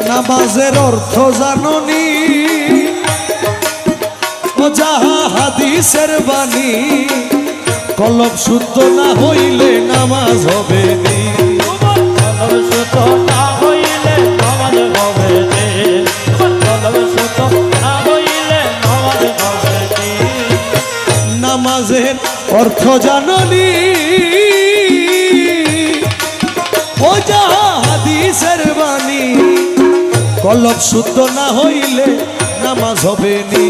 নামাজের অর্থ জাননি ও যাহা হাদিসের বাণী কলব শুদ্ধ না হইলে নামাজ হবে নি কলব শুদ্ধ না হইলে নামাজ হবে নি কলব শুদ্ধ না হইলে নামাজ হবে নি নামাজের অর্থ জাননি ও যাহা হাদিসের বাণী কলব শুদ্ধ না হইলে নামাজ হবে নি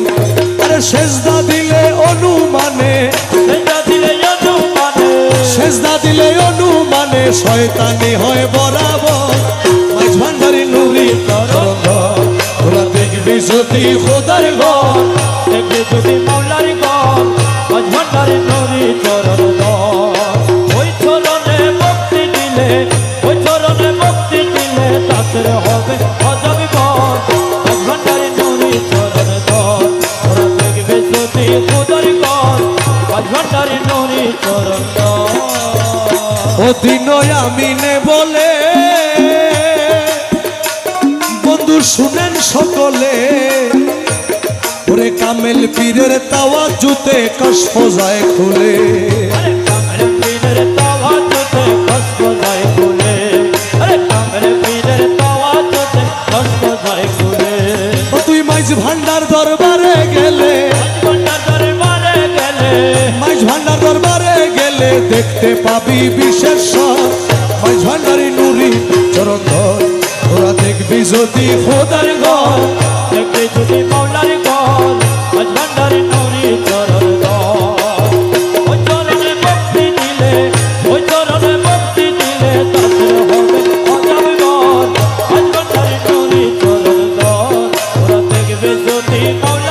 আরে সেজদা দিলে অনুমানে সেজদা দিলে অনুমানে শয়তানি হয় বরাবর মাঝ ভান্ডারি নুরি তোরা দেখবি যদি খোদার ঘর দেখবি যদি মাওলার ঘর মাঝ ভান্ডারি নুরি চরণ ওই চরণে ভক্তি দিলে ওই চরণে ভক্তি দিলে তাদের হবে অজব ঘর মাঝ ভান্ডারি নুরি চরণ তোরা দেখবি যদি খোদার ঘর মাঝ ভান্ডারি নুরি চরণ ও দিনই আমিনে বলে বন্ধু শুনেন সকলে ওরে কামেল পীরের তাওয়াজ্জুতে কশফ যায় খুলে কামেল পীরের তাওয়াজ্জুতে কশফ যায় খুলে কামেল পীরের তাওয়াজ্জুতে কশফ যায় খুলে ও তুই মাইজ ভান্ডার দরবারে গেলে মাইজ ভান্ডার দরবারে গেলে দেখতে পাবি বিশেষ মাইজ ভান্ডারি নুরি চরণ ধর তোরা দেখবি যদি খোদার ঘর দেখবি যদি মাওলার ঘর মাঝ ভান্ডারি নুরি চরণ ওই চরণে ভক্তি দিলে ওই চরণে ভক্তি দিলে তাদের হবে অজব ঘর মাঝ ভান্ডারি নুরি চরণ ওরা দেখবে যদি মাওলার